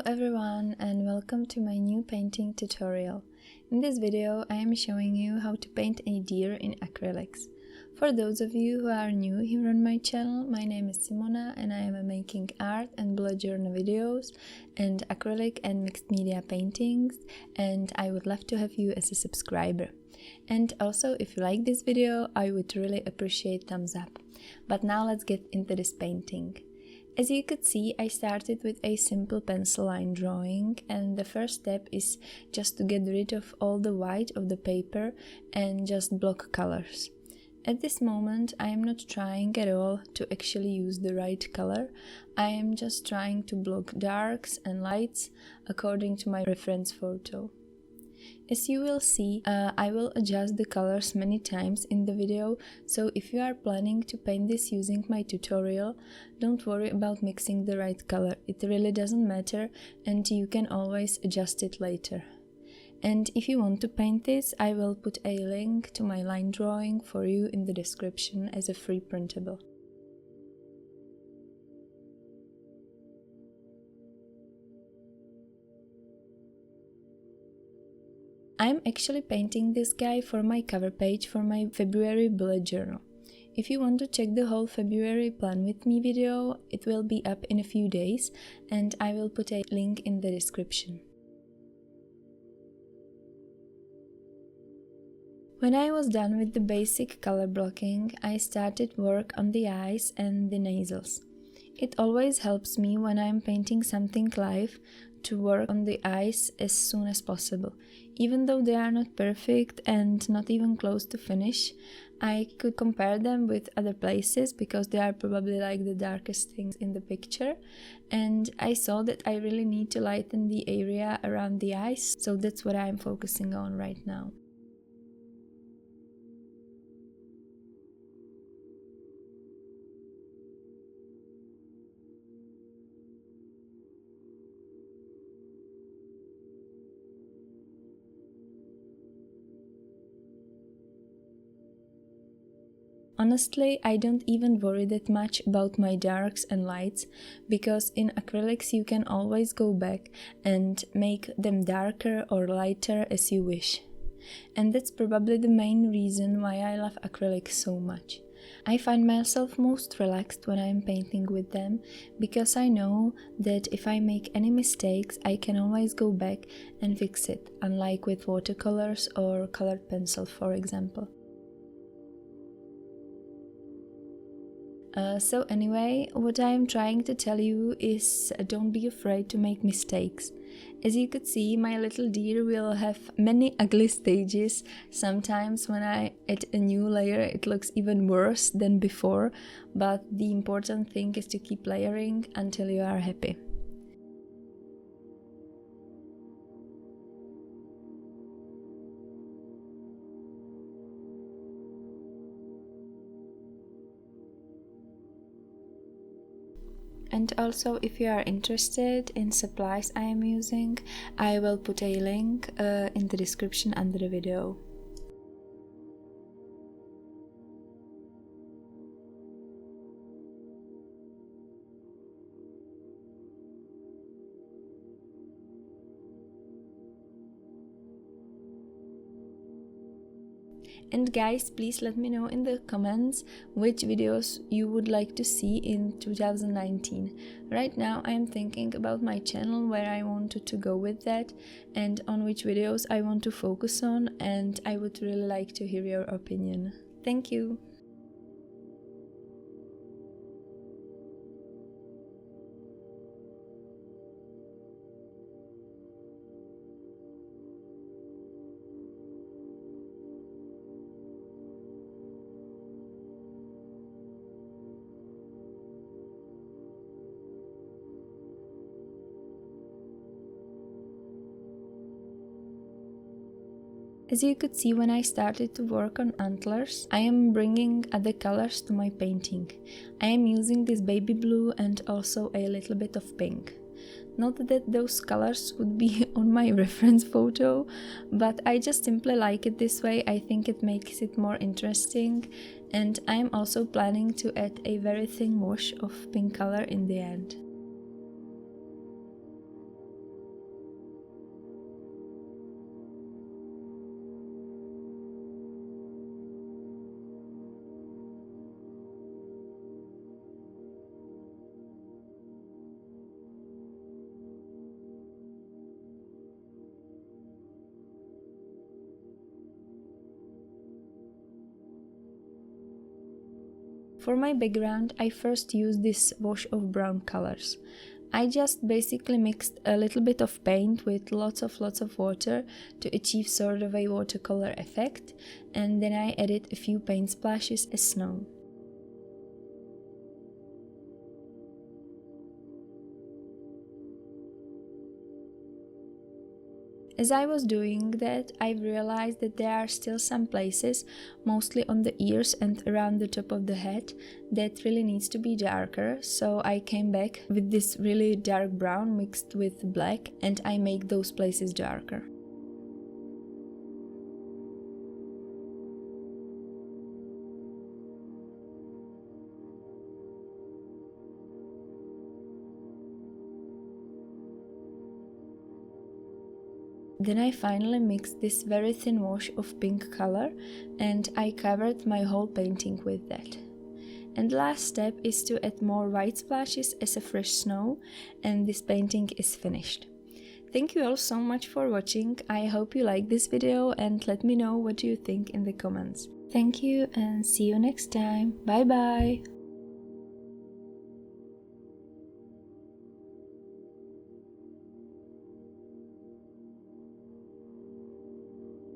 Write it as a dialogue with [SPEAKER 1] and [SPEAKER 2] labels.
[SPEAKER 1] everyone and welcome to my new painting tutorial. In this video I am showing you how to paint a deer in acrylics. For those of you who are new here on my channel, my name is Simona and I am making art and bullet journal videos and acrylic and mixed media paintings, and I would love to have you as a subscriber. And also, if you like this video, I would really appreciate thumbs up. But now let's get into this painting. As you could see, I started with a simple pencil line drawing, and the first step is just to get rid of all the white of the paper and just block colors. At this moment, I am not trying at all to actually use the right color. I am just trying to block darks and lights according to my reference photo. As you will see, I will adjust the colors many times in the video, so if you are planning to paint this using my tutorial, don't worry about mixing the right color. It really doesn't matter and you can always adjust it later. And if you want to paint this, I will put a link to my line drawing for you in the description as a free printable. I'm actually painting this guy for my cover page for my February bullet journal. If you want to check the whole February plan with me video, it will be up in a few days and I will put a link in the description. When I was done with the basic color blocking, I started work on the eyes and the nasals. It always helps me when I'm painting something live to work on the eyes as soon as possible. Even though they are not perfect and not even close to finish, I could compare them with other places because they are probably like the darkest things in the picture, and I saw that I really need to lighten the area around the eyes, so that's what I'm focusing on right now. Honestly, I don't even worry that much about my darks and lights, because in acrylics you can always go back and make them darker or lighter as you wish. And that's probably the main reason why I love acrylics so much. I find myself most relaxed when I'm painting with them, because I know that if I make any mistakes, I can always go back and fix it, unlike with watercolors or colored pencil, for example. So anyway, what I am trying to tell you is don't be afraid to make mistakes. As you could see, my little deer will have many ugly stages. Sometimes when I add a new layer it looks even worse than before, but the important thing is to keep layering until you are happy. And also, if you are interested in supplies I am using, I will put a link in the description under the video. And guys, please let me know in the comments which videos you would like to see in 2019. Right now I am thinking about my channel, where I wanted to go with that and on which videos I want to focus on, and I would really like to hear your opinion. Thank you! As you could see, when I started to work on Antlers, I am bringing other colors to my painting. I am using this baby blue and also a little bit of pink. Not that those colors would be on my reference photo, but I just simply like it this way. I think it makes it more interesting, and I am also planning to add a very thin wash of pink color in the end. For my background, I first used this wash of brown colors. I just basically mixed a little bit of paint with lots of water to achieve sort of a watercolor effect, and then I added a few paint splashes as snow. As I was doing that, I realized that there are still some places, mostly on the ears and around the top of the head, that really needs to be darker, so I came back with this really dark brown mixed with black, and I make those places darker. Then I finally mixed this very thin wash of pink color, and I covered my whole painting with that. And the last step is to add more white splashes as a fresh snow, and this painting is finished. Thank you all so much for watching. I hope you liked this video, and let me know what you think in the comments. Thank you and see you next time. Bye bye!